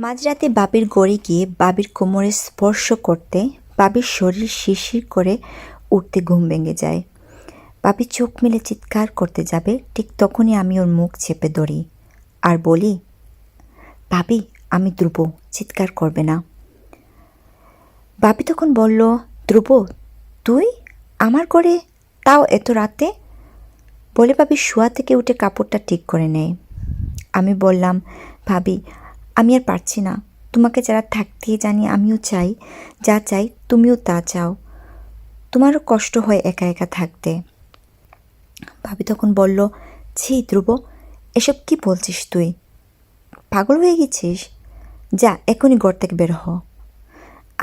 মাঝরাতে বাবির গড়ে গিয়ে বাবির কোমরে স্পর্শ করতে বাবির শরীর শিরশির করে উঠতে ঘুম ভেঙে যায়। বাবি চোখ মেলে চিৎকার করতে যাবে, ঠিক তখনই আমি ওর মুখ চেপে ধরি আর বলি, বাবি আমি ধ্রুব, চিৎকার করবে না। বাবি তখন বলল, ধ্রুব তুই আমার ঘরে, তাও এত রাতে? বলে বাবি শোয়া থেকে উঠে কাপড়টা ঠিক করে নেয়। আমি বললাম, ভাবি আমি আর পারছি না, তোমাকে যারা থাকতেই জানি আমিও চাই, যা চাই তুমিও তা চাও, তোমারও কষ্ট হয় একা একা থাকতে। ভাবি তখন বলল, ছি ধ্রুব, এসব কি বলছিস তুই? পাগল হয়ে গেছিস? যা এখনই ঘর থেকে বের হ।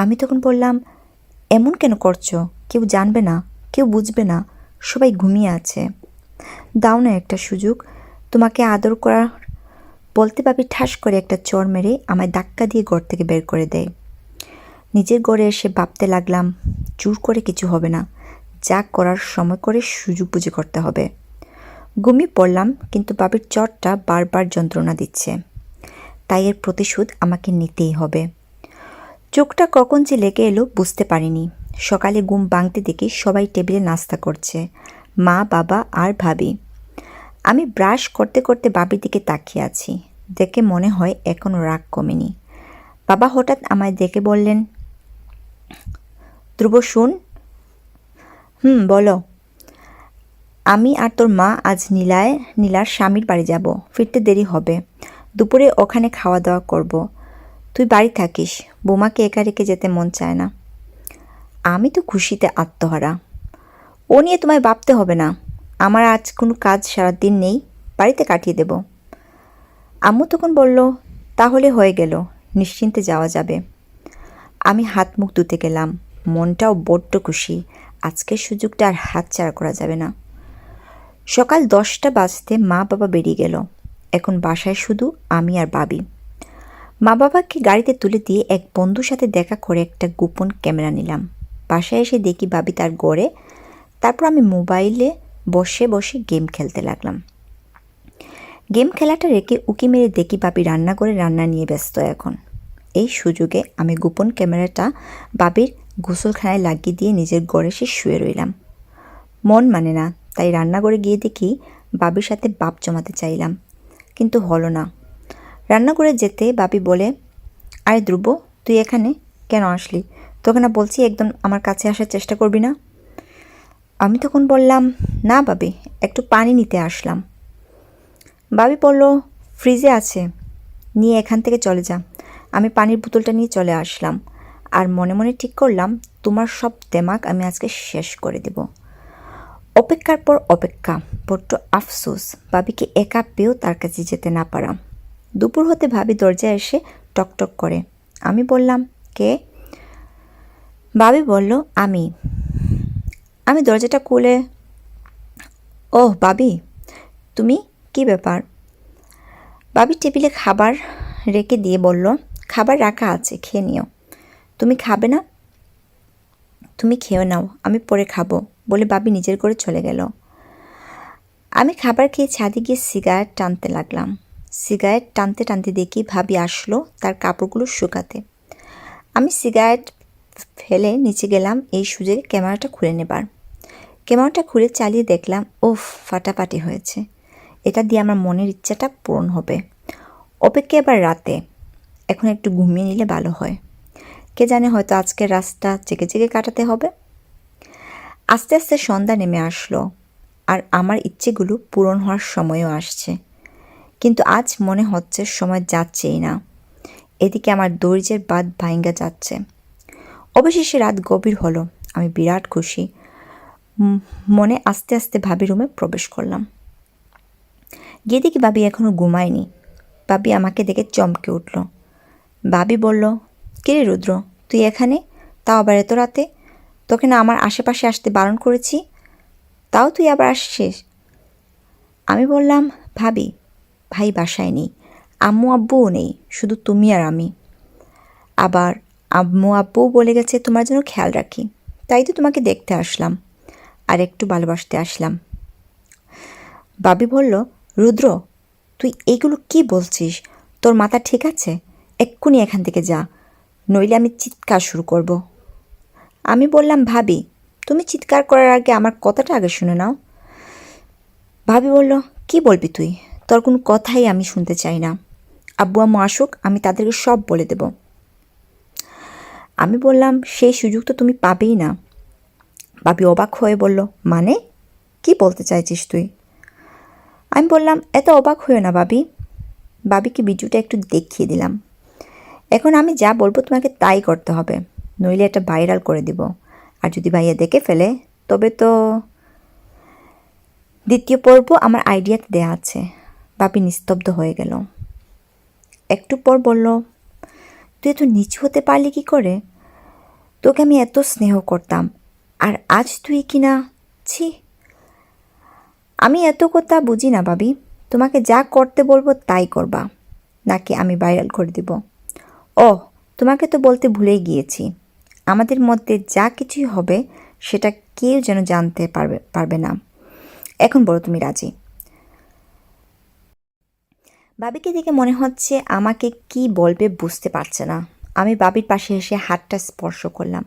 আমি তখন বললাম, এমন কেন করছো? কেউ জানবে না, কেউ বুঝবে না, সবাই ঘুমিয়ে আছে, দাও না একটা সুযোগ, তোমাকে আদর করার। বলতে ভাবি ঠাস করে একটা চড় মেরে আমায় ধাক্কা দিয়ে ঘর থেকে বের করে দেয়। নিজের ঘরে এসে ভাবতে লাগলাম, জোর করে কিছু হবে না, যা করার সময় করে সুযোগ বুঝে করতে হবে। ঘুমিয়ে পড়লাম, কিন্তু বাবির চরটা বারবার যন্ত্রণা দিচ্ছে, তাই এর প্রতিশোধ আমাকে নিতেই হবে। চোখটা কখন যে লেগে এলো বুঝতে পারিনি। সকালে ঘুম ভাঙতে দেখি সবাই টেবিলে নাস্তা করছে, মা বাবা আর ভাবি। আমি ব্রাশ করতে করতে বাবির দিকে তাকিয়ে আছি, দেখে মনে হয় এখনও রাগ কমেনি। বাবা হঠাৎ আমায় দেখে বললেন, ধ্রুব শুন। বলো। আমি আর তোর মা আজ নীলার স্বামীর বাড়ি যাব, ফিরতে দেরি হবে, দুপুরে ওখানে খাওয়া দাওয়া করব। তুই বাড়ি থাকিস, বৌমাকে একা রেখে যেতে মন চায় না। আমি তো খুশিতে আত্মহারা। ও নিয়ে তোমায় ভাবতে হবে না, আমার আজ কোনো কাজ সারাদিন নেই, বাড়িতে কাটিয়ে দেব। আম্মু তখন বলল, তাহলে হয়ে গেল, নিশ্চিন্তে যাওয়া যাবে। আমি হাত মুখ ধুতে গেলাম, মনটাও বড্ড খুশি, আজকের সুযোগটা আর হাতছাড়া করা যাবে না। সকাল 10টা বাজতে মা বাবা বেরিয়ে গেল, এখন বাসায় শুধু আমি আর বাবি। মা বাবাকে গাড়িতে তুলে দিয়ে এক বন্ধুর সাথে দেখা করে একটা গোপন ক্যামেরা নিলাম। বাসায় এসে দেখি বাবি তার গড়ে, তারপর আমি মোবাইলে বসে বসে গেম খেলতে লাগলাম। গেম খেলাটা রেখে উকি মেরে দেখি বাবি রান্না করে রান্না নিয়ে ব্যস্ত এখন। এই সুযোগে আমি গোপন ক্যামেরাটা বাবির গোসলখানায় লাগিয়ে দিয়ে নিজের ঘরে এসে শুয়ে রইলাম। মন মানে না, তাই রান্নাঘরে গিয়ে দেখি বাবির সাথে ভাব জমাতে চাইলাম, কিন্তু হলো না। রান্নাঘরে যেতে বাবি বলে, আরে ধ্রুব তুই এখানে কেন আসলি? তোকে না বলছি একদম আমার কাছে আসার চেষ্টা করবি না। আমি তখন বললাম, না বাবি, একটু পানি নিতে আসলাম। বাবি বলল, ফ্রিজে আছে, নিয়ে এখান থেকে চলে যা। আমি পানির বোতলটা নিয়ে চলে আসলাম, আর মনে মনে ঠিক করলাম, তোমার সব দেমাগ আমি আজকে শেষ করে দেব। অপেক্ষার পর অপেক্ষা, বড্ড আফসোস বাবিকে একা পেয়েও তার কাছে যেতে না পারা। দুপুর হতে ভাবি দরজায় এসে টকটক করে। আমি বললাম, কে? বাবি বলল, আমি। আমি দরজাটা খুলে, ওহ বাবি, তুমি, কি ব্যাপার? বাবি টেবিলে খাবার রেখে দিয়ে বলল, খাবার রাখা আছে, খেয়ে নিও। তুমি খাবে না? তুমি খেয়ে নাও, আমি পরে খাবো, বলে বাবি নিজের ঘরে চলে গেল। আমি খাবার খেয়ে ছাদে গিয়ে সিগারেট টানতে লাগলাম। সিগারেট টানতে টানতে দেখি ভাবি আসলো তার কাপড়গুলো শুকাতে। আমি সিগারেট ফেলে নিচে গেলাম এই সুযোগে ক্যামেরাটা খুলে নেবার। ক্যামেরাটা খুলে চালিয়ে দেখলাম, ওফ, ফাটাফাটি হয়েছে। এটা দিয়ে আমার মনের ইচ্ছাটা পূরণ হবে। অপেক্ষা এবার রাতে, এখন একটু ঘুমিয়ে নিলে ভালো হয়। কে জানে, হয়তো আজকের রাতটা জেগে জেগে কাটাতে হবে। আস্তে আস্তে সন্ধ্যা নেমে আসলো, আর আমার ইচ্ছেগুলো পূরণ হওয়ার সময়ও আসছে, কিন্তু আজ মনে হচ্ছে সময় যাচ্ছেই না। এদিকে আমার ধৈর্যের বাঁধ ভাঙ্গা যাচ্ছে। অবশেষে রাত গভীর হলো, আমি বিরাট খুশি মনে আস্তে আস্তে ভাবি রুমে প্রবেশ করলাম। গিয়ে দেখি বাবি এখনও ঘুমায়নি। বাবি আমাকে দেখে চমকে উঠল। বাবি বলল, কিরে রুদ্র, তুই এখানে, তাও আবার এত রাতে? তোকে না আমার আশেপাশে আসতে বারণ করেছি, তাও তুই আবার আসছিস? আমি বললাম, ভাবি, ভাই বাসায় নেই, আম্মু আব্বুও নেই, শুধু তুমি আর আমি। আবার আম্মু আব্বুও বলে গেছে তোমার জন্য খেয়াল রাখি, তাই তো তোমাকে দেখতে আসলাম আর একটু ভালোবাসতে আসলাম। বাবি বলল, রুদ্র তুই এইগুলো কি বলছিস? তোর মাথা ঠিক আছে? এক্ষুনি এখান থেকে যা, নইলে আমি চিৎকার শুরু করব। আমি বললাম, ভাবি তুমি চিৎকার করার আগে আমার কথাটা আগে শুনে নাও। ভাবি বলল, কি বলবি তুই? তোর কোনো কথাই আমি শুনতে চাই না। আব্বু আম্মু আসুক, আমি তাদেরকে সব বলে দেব। আমি বললাম, সেই সুযোগ তো তুমি পাবেই না। ভাবি অবাক হয়ে বলল, মানে কি বলতে চাইছিস তুই? আমি বললাম, এত অবাক হয়েও না ভাবি। ভাবিকে ভিডিওটা একটু দেখিয়ে দিলাম। এখন আমি যা বলবো তোমাকে তাই করতে হবে, নইলে এটা ভাইরাল করে দিব। আর যদি ভাইয়া দেখে ফেলে তবে তো। দ্বিতীয় পর্ব আমার আইডিয়াতে দেয়া আছে। ভাবি নিস্তব্ধ হয়ে গেল। একটু পর বলল, তুই এত নিচু হতে পারলি কি করে? তোকে আমি এত স্নেহ করতাম, আর আজ তুই কিনা, ছি। আমি এত কথা বুঝি না ভাবি। তোমাকে যা করতে বলবো তাই করবা, নাকি আমি ভাইরাল করে দিব? ও, তোমাকে তো বলতে ভুলেই গিয়েছি, আমাদের মধ্যে যা কিছুই হবে সেটা কেউ যেন জানতে পারবে না। এখন বলো তুমি রাজি? ভাবিকে দেখে মনে হচ্ছে আমাকে কি বলবে বুঝতে পারছে না। আমি ভাবির পাশে এসে হাতটা স্পর্শ করলাম।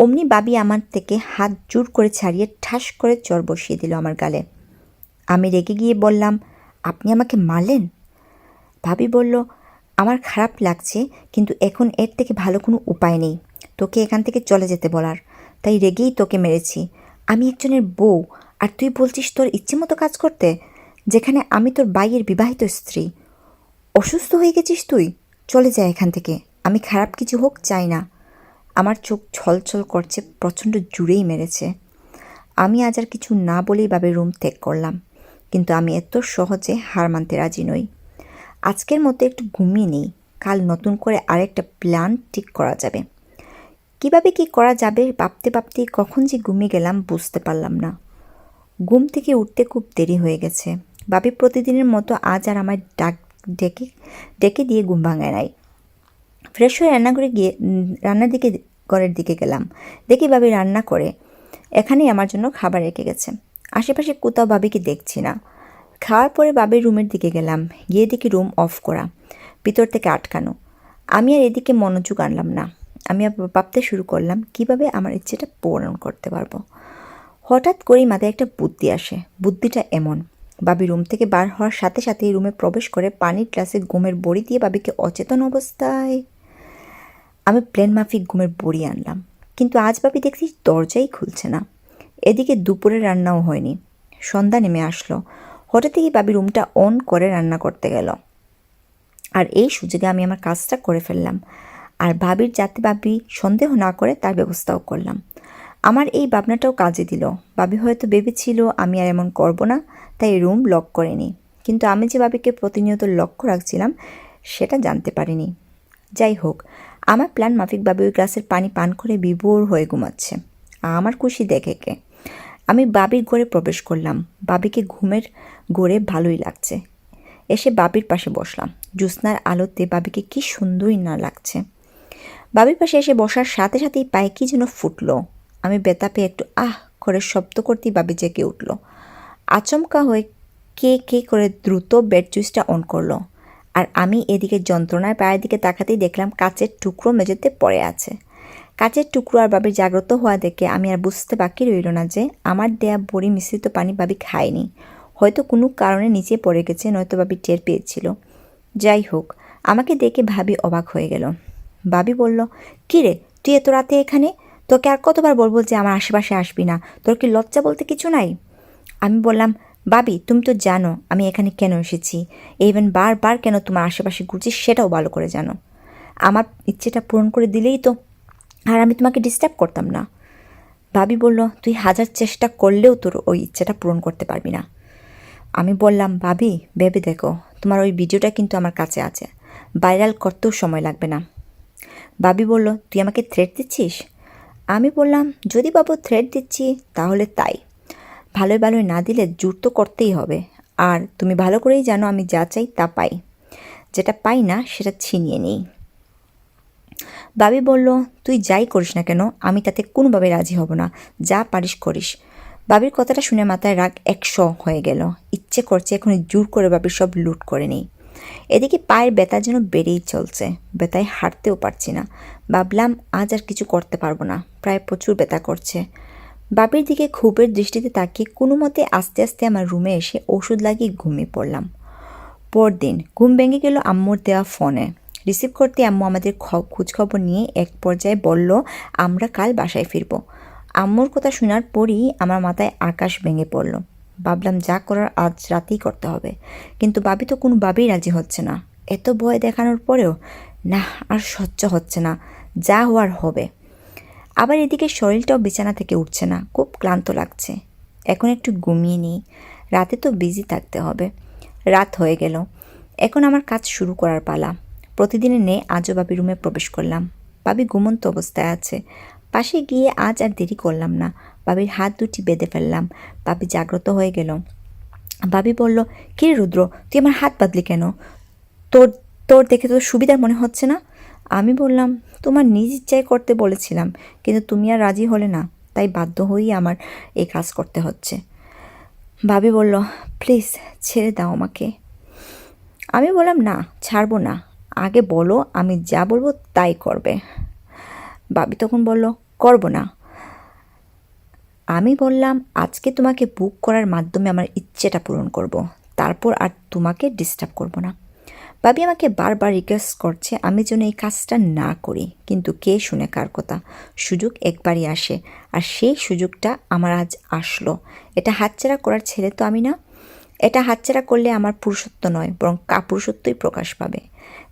অমনি ভাবি আমার থেকে হাত জোর করে ছাড়িয়ে ঠাস করে চর বসিয়ে দিল আমার গালে। আমি রেগে গিয়ে বললাম, আপনি আমাকে মারলেন? ভাবি বলল, আমার খারাপ লাগছে, কিন্তু এখন এর থেকে ভালো কোনো উপায় নেই তোকে এখান থেকে চলে যেতে বলার, তাই রেগেই তোকে মেরেছি। আমি একজনের বউ, আর তুই বলছিস তোর ইচ্ছে মতো কাজ করতে, যেখানে আমি তোর ভাইয়ের বিবাহিত স্ত্রী। অসুস্থ হয়ে গেছিস তুই? চলে যা এখান থেকে, আমি খারাপ কিছু হোক চাই না। আমার চোখ ছলছল করছে, প্রচণ্ড জুড়েই মেরেছে। আমি আজ আর কিছু না বলেই ভাবে রুম ত্যাগ করলাম, কিন্তু আমি এত সহজে হার মানতে রাজি নই। আজকের মতো একটু ঘুমিয়ে নেই, কাল নতুন করে আরেকটা প্ল্যান ঠিক করা যাবে। কিভাবে কি করা যাবে ভাবতে ভাবতেই কখন যে ঘুমিয়ে গেলাম বুঝতে পারলাম না। ঘুম থেকে উঠতে খুব দেরি হয়ে গেছে। ভাবি প্রতিদিনের মতো আজ আর আমার ডেকে ডেকে দিয়ে ঘুম ভাঙায় নাই। ফ্রেশ হয়ে রান্নাঘরে গিয়ে ঘরের দিকে গেলাম। দেখি ভাবি রান্না করে এখানেই আমার জন্য খাবার রেখে গেছে। আশেপাশে কোথাও ভাবিকে দেখছি না। খাওয়ার পরে বাবির রুমের দিকে গেলাম, গিয়ে দেখি রুম অফ করা, ভিতর থেকে আটকানো। আমি আর এদিকে মনোযোগ আনলাম না। আমি ভাবতে শুরু করলাম কিভাবে আমার ইচ্ছেটা পূরণ করতে পারবো। হঠাৎ করেই মাথায় একটা বুদ্ধি আসে। বুদ্ধিটা এমন, বাবি রুম থেকে বার হওয়ার সাথে সাথেই রুমে প্রবেশ করে পানির গ্লাসে ঘুমের বড়ি দিয়ে বাবিকে অচেতন অবস্থায় আমি প্লেন মাফিক ঘুমের বড়ি আনলাম। কিন্তু আজ বাবি দেখছি দরজাই খুলছে না। এদিকে দুপুরে রান্নাও হয়নি। সন্ধ্যা নেমে আসলো। হঠাৎ থেকেই বাবি রুমটা অন করে রান্না করতে গেল, আর এই সুযোগে আমি আমার কাজটা করে ফেললাম। আর ভাবির যাতে ভাবি সন্দেহ না করে তার ব্যবস্থাও করলাম। আমার এই ভাবনাটাও কাজে দিল। ভাবি হয়তো ভেবেছিল আমি আর এমন করব না, তাই রুম লক করেনি। কিন্তু আমি যে ভাবিকে প্রতিনিয়ত লক্ষ্য রাখছিলাম সেটা জানতে পারিনি। যাই হোক, আমার প্ল্যান মাফিকভাবে ওই গ্লাসের পানি পান করে বিভোর হয়ে ঘুমাচ্ছে। আমার খুশি দেখে কে। আমি বাবির ঘরে প্রবেশ করলাম। বাবিকে ঘুমের ঘোরে ভালোই লাগছে। এসে বাবির পাশে বসলাম। জ্যোৎস্নার আলোতে বাবিকে কি সুন্দরই না লাগছে। বাবির পাশে এসে বসার সাথে সাথেই পায়ে কি যেন ফুটলো। আমি ব্যথা পেয়ে একটু আহ করে শব্দ করতেই বাবি জেগে উঠল। আচমকা হয়ে কে কে করে দ্রুত বেড সুইচটা অন করলো। আর আমি এদিকে যন্ত্রণায় পায়ের দিকে তাকাতেই দেখলাম কাচের টুকরো মেঝেতে পড়ে আছে। কাচের টুকরো আর বাবির জাগ্রত হওয়া দেখে আমি আর বুঝতে বাকি রইল না যে আমার দেয়া বড়ি মিশ্রিত পানি বাবি খায়নি। হয়তো কোনো কারণে নিচে পড়ে গেছে, নয়তো বাবি টের পেয়েছিল। যাই হোক, আমাকে দেখে ভাবি অবাক হয়ে গেল। ভাবি বলল, কী রে, তুই এত রাতে এখানে? তোকে আর কতবার বলবো যে আমার আশেপাশে আসবি না? তোর কি লজ্জা বলতে কিছু নাই? আমি বললাম, ভাবি তুমি তো জানো আমি এখানে কেন এসেছি, ইভেন বারবার কেন তোমার আশেপাশে ঘুরছি সেটাও ভালো করে জানো। আমার ইচ্ছেটা পূরণ করে দিলেই তো আর আমি তোমাকে ডিস্টার্ব করতাম না। ভাবি বলল, তুই হাজার চেষ্টা করলেও তোর ওই ইচ্ছেটা পূরণ করতে পারবি না। আমি বললাম, ভাবি ভেবে দেখো, তোমার ওই ভিডিওটা কিন্তু আমার কাছে আছে, ভাইরাল করতেও সময় লাগবে না। ভাবি বলল, তুই আমাকে থ্রেট দিচ্ছিস? আমি বললাম, যদি বাবু থ্রেট দিচ্ছি তাহলে তাই, ভালোই ভালোই না দিলে জোর তো করতেই হবে। আর তুমি ভালো করেই জানো আমি যা চাই তা পাই, যেটা পাই না সেটা ছিনিয়ে নিই। ভাবি বলল, তুই যাই করিস না কেন আমি তাতে কোনোভাবে রাজি হব না, যা পারিস করিস। ভাবির কথাটা শুনে মাথায় রাগ 100 হয়ে গেল। ইচ্ছে করছে এখনই জোর করে ভাবির সব লুট করে নেই। এদিকে পায়ের ব্যথা যেন বেড়েই চলছে, ব্যথায় হাঁটতেও পারছি না। ভাবলাম আজ আর কিছু করতে পারবো না, প্রায় প্রচুর ব্যথা করছে। বাবির দিকে ক্ষোভের দৃষ্টিতে তাকিয়ে কোনো মতে আস্তে আস্তে আমার রুমে এসে ওষুধ লাগিয়ে ঘুমিয়ে পড়লাম। পরদিন ঘুম ভেঙে গেল আম্মুর দেওয়া ফোনে। রিসিভ করতে আম্মু আমাদের খোঁজখবর নিয়ে এক পর্যায়ে বলল আমরা কাল বাসায় ফিরব। আম্মুর কথা শোনার পরই আমার মাথায় আকাশ ভেঙে পড়ল। ভাবলাম যা করার আজ রাতেই করতে হবে, কিন্তু বাবি তো কোনোভাবেই রাজি হচ্ছে না। এত ভয় দেখানোর পরেও না, আর সহ্য হচ্ছে না, যা হওয়ার হবে। আবার এদিকে শরীরটাও বিছানা থেকে উঠছে না, খুব ক্লান্ত লাগছে। এখন একটু ঘুমিয়ে নিই, রাতে তো বিজি থাকতে হবে। রাত হয়ে গেল, এখন আমার কাজ শুরু করার পালা। প্রতিদিনের নে আজও বাবির রুমে প্রবেশ করলাম। বাবি ঘুমন্ত অবস্থায় আছে। পাশে গিয়ে আজ আর দেরি করলাম না, বাবির হাত দুটি বেঁধে ফেললাম। বাবি জাগ্রত হয়ে গেল। বাবি বলল, কী রে রুদ্র, তুই আমার হাত বাঁধলি কেন? তোর তোর দেখে তো সুবিধার মনে হচ্ছে না। আমি বললাম, তোমার নিজ ইচ্ছায় করতে বলেছিলাম, কিন্তু তুমি আর রাজি হলে না, তাই বাধ্য হয়েই আমার এই কাজ করতে হচ্ছে। ভাবি বলল, প্লিজ ছেড়ে দাও আমাকে। আমি বললাম, না, ছাড়বো না, আগে বলো, আমি যা বলবো তাই করবে। ভাবি তখন বলল, করবো না। আমি বললাম, আজকে তোমাকে বুক করার মাধ্যমে আমার ইচ্ছেটা পূরণ করব, তারপর আর তোমাকে ডিস্টার্ব করব না। ভাবি আমাকে বারবার রিকোয়েস্ট করছে আমি যেন এই কাজটা না করি, কিন্তু কে শুনে কার কথা। সুযোগ একবারই আসে, আর সেই সুযোগটা আমার আজ আসলো। এটা হাতছাড়া করার ছেলে তো আমি না। এটা হাতছাড়া করলে আমার পুরুষত্ব নয়, বরং কাপুরুষত্বই প্রকাশ পাবে।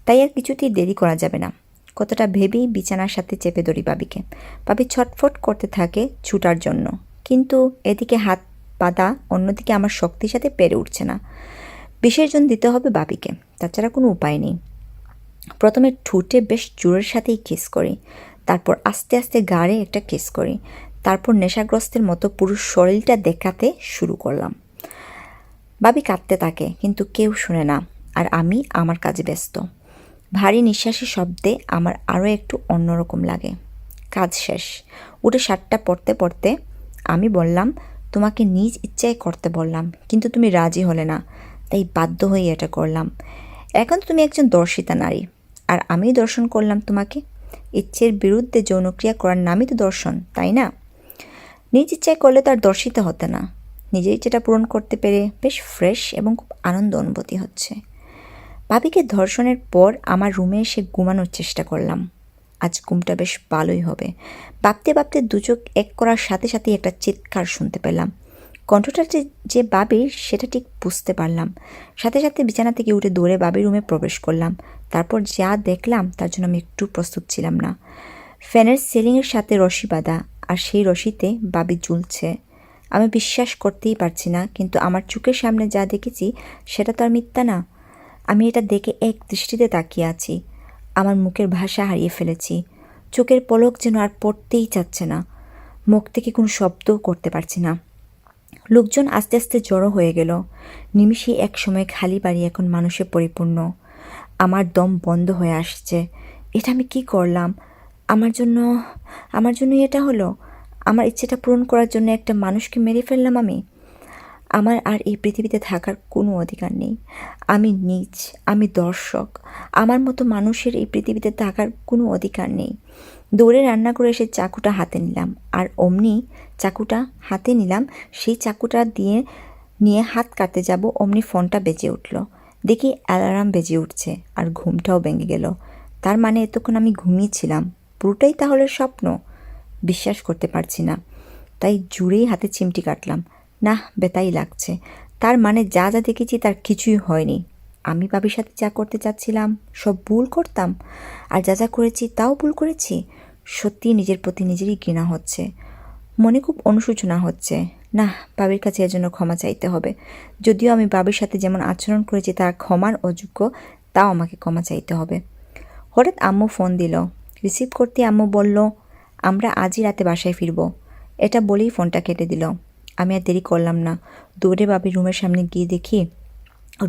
তাই আর কিছুতেই দেরি করা যাবে না। কতটা ভেবেই বিছানার সাথে চেপে ধরি ভাবিকে। ভাবি ছটফট করতে থাকে ছুটার জন্য, কিন্তু এদিকে হাত বাঁধা, অন্যদিকে আমার শক্তির সাথে পেরে উঠছে না। বিসর্জন দিতে হবে ভাবিকে, তাছাড়া কোনো উপায় নেই। প্রথমে ঠোঁটে বেশ জোরের সাথেই কিস করি, তারপর আস্তে আস্তে গাড়ে একটা কিস করি, তারপর নেশাগ্রস্তের মতো পুরো শরীরটা দেখাতে শুরু করলাম। ভাবি কাঁদতে থাকে, কিন্তু কেউ শুনে না, আর আমি আমার কাজে ব্যস্ত। ভারী নিঃশ্বাসের শব্দে আমার আরও একটু অন্যরকম লাগে। কাজ শেষ, উঠে শার্টটা পরতে পরতে আমি বললাম, তোমাকে নিজ ইচ্ছায় করতে বললাম, কিন্তু তুমি রাজি হলে না, তাই বাধ্য হয়ে এটা করলাম। এখন তুমি একজন দর্শিতা নারী, আর আমি দর্শন করলাম তোমাকে। ইচ্ছের বিরুদ্ধে যৌনক্রিয়া করার নামই তো দর্শন, তাই না? নিজ ইচ্ছায় করলে তো আর দর্শিত হতে না। নিজের ইচ্ছেটা পূরণ করতে পেরে বেশ ফ্রেশ এবং খুব আনন্দ অনুভূতি হচ্ছে। ভাবিকে ধর্ষণের পর আমার রুমে এসে ঘুমানোর চেষ্টা করলাম। আজ ঘুমটা বেশ ভালোই হবে। ভাবতে ভাবতে দুচোখ এক করার সাথে সাথেই একটা চিৎকার শুনতে পেলাম। কণ্ঠটা যে বাবির সেটা ঠিক বুঝতে পারলাম। সাথে সাথে বিছানা থেকে উঠে দৌড়ে বাবির রুমে প্রবেশ করলাম। তারপর যা দেখলাম তার জন্য আমি একটু প্রস্তুত ছিলাম না। ফ্যানের সিলিংয়ের সাথে রশি বাঁধা, আর সেই রশিতে বাবি ঝুলছে। আমি বিশ্বাস করতেই পারছি না, কিন্তু আমার চোখের সামনে যা দেখেছি সেটা তো আর মিথ্যা না। আমি এটা দেখে এক দৃষ্টিতে তাকিয়ে আছি। আমার মুখের ভাষা হারিয়ে ফেলেছি। চোখের পলক যেন আর পড়তেই চাচ্ছে না। মুখ থেকে কোনো শব্দও করতে পারছি না। লোকজন আস্তে আস্তে জড়ো হয়ে গেল। নিমিষে এক সময় খালি বাড়ি এখন মানুষে পরিপূর্ণ। আমার দম বন্ধ হয়ে আসছে। এটা আমি কি করলাম? আমার জন্য আমার জন্য এটা হলো? আমার ইচ্ছেটা পূরণ করার জন্য একটা মানুষকে মেরে ফেললাম আমি। আমার আর এই পৃথিবীতে থাকার কোনো অধিকার নেই। আমি নীচ, আমি দর্শক। আমার মতো মানুষের এই পৃথিবীতে থাকার কোনো অধিকার নেই। দৌড়ে রান্না করে এসে চাকুটা হাতে নিলাম, আর অমনি চাকুটা হাতে নিলাম, সেই চাকুটা নিয়ে হাত কাটতে যাব, অমনি ফোনটা বেজে উঠল। দেখি অ্যালার্ম বেজে উঠছে, আর ঘুমটাও ভেঙে গেল। তার মানে এতক্ষণ আমি ঘুমিয়েছিলাম, পুরোটাই তাহলে স্বপ্ন। বিশ্বাস করতে পারছি না, তাই জুড়েই হাতে চিমটি কাটলাম। না, ব্যথাই লাগছে। তার মানে যা যা দেখেছি তার কিছুই হয়নি। আমি ভাবির সাথে যা করতে চাচ্ছিলাম সব ভুল করতাম, আর যা যা করেছি তাও ভুল করেছি। সত্যিই নিজের প্রতি নিজেরই ঘৃণা হচ্ছে, মনে খুব অনুশোচনা হচ্ছে। না, ভাবির কাছে এর জন্য ক্ষমা চাইতে হবে। যদিও আমি ভাবির সাথে যেমন আচরণ করেছি তার ক্ষমার অযোগ্য, তাও আমাকে ক্ষমা চাইতে হবে। হঠাৎ আম্মু ফোন দিল। রিসিভ করতে আম্মু বলল, আমরা আজই রাতে বাসায় ফিরব। এটা বলেই ফোনটা কেটে দিল। আমি আর দেরি করলাম না, দৌড়ে ভাবির রুমের সামনে গিয়ে দেখি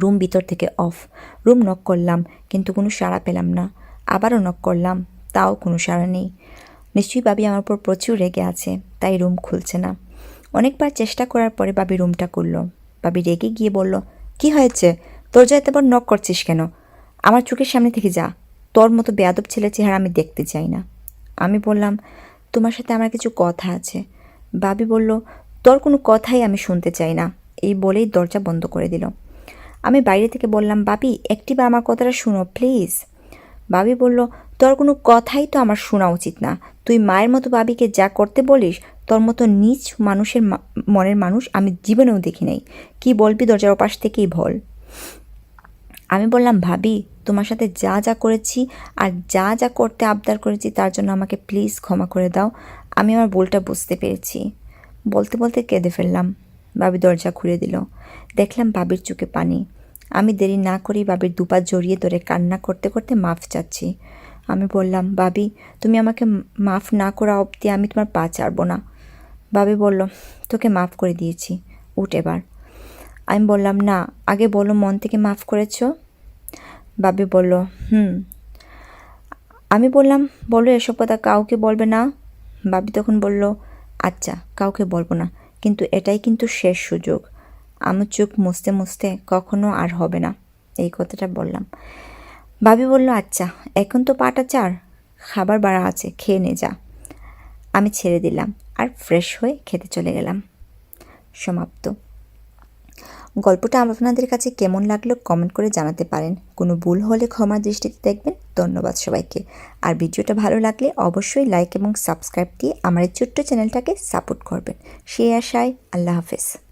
রুম ভিতর থেকে অফ। রুম নক করলাম, কিন্তু কোনো সাড়া পেলাম না। আবারও নক করলাম, তাও কোনো সাড়া নেই। নিশ্চয়ই ভাবি আমার উপর প্রচুর রেগে আছে, তাই রুম খুলছে না। অনেকবার চেষ্টা করার পরে ভাবি রুমটা খুলল। ভাবি রেগে গিয়ে বলল, কি হয়েছে? দরজা এতবার নক করছিস কেন? আমার চোখের সামনে থেকে যা। তোর মতো বেয়াদব ছেলে চেহারা আমি দেখতে চাই না। আমি বললাম, তোমার সাথে আমার কিছু কথা আছে। বাবি বলল, তোর কোনো কথাই আমি শুনতে চাই না। এই বলেই দরজা বন্ধ করে দিল। আমি বাইরে থেকে বললাম, বাবি একটিবার আমার কথাটা শুনো প্লিজ। বাবি বলল, তোর কোনো কথাই তো আমার শোনা উচিত না। তুই মায়ের মতো বাবিকে যা করতে বলিস, তোর মতো নীচ মানুষের মনের মানুষ আমি জীবনেও দেখি নাই। কি বলবি দরজার ওপাশ থেকেই বল। আমি বললাম, ভাবি তোমার সাথে যা যা করেছি আর যা যা করতে আবদার করেছি তার জন্য আমাকে প্লিজ ক্ষমা করে দাও। আমি আমার ভুলটা বুঝতে পেরেছি। বলতে বলতে কেঁদে ফেললাম। বাবি দরজা খুলে দিল। দেখলাম বাবির চোখে পানি। আমি দেরি না করেই বাবির দুপা জড়িয়ে ধরে কান্না করতে করতে মাফ চাচ্ছি। আমি বললাম, বাবি তুমি আমাকে মাফ না করা অবধি আমি তোমার পা ছাড়ব না। বাবি বলল, তোকে মাফ করে দিয়েছি, উঠ এবার। আমি বললাম, না আগে বলো মন থেকে মাফ করেছো? বাবি বলল, হুম। আমি বললাম, বলো এসব কথা কাউকে বলবে না? বাবি তখন বলল, আচ্ছা কাউকে বলবো না, কিন্তু এটাই কিন্তু শেষ সুযোগ। আমি চোখ মুছতে মুছতে কখনো আর হবে না, এই কথাটা বললাম। বাবি বলল, আচ্ছা এখন তো পাটা চার, খাবার বাড়া আছে, খেয়ে নে যা। আমি ছেড়ে দিলাম আর ফ্রেশ হয়ে খেতে চলে গেলাম। সমাপ্ত। গল্পটা আপনাদের কাছে কেমন লাগলো কমেন্ট করে জানাতে পারেন। কোনো ভুল হলে ক্ষমার দৃষ্টিতে দেখবেন। ধন্যবাদ সবাইকে। আর ভিডিওটা ভালো লাগলে অবশ্যই লাইক এবং সাবস্ক্রাইব দিয়ে আমার এই ছোট্ট চ্যানেলটাকে সাপোর্ট করবেন। সেই আশায় আল্লাহ হাফেজ।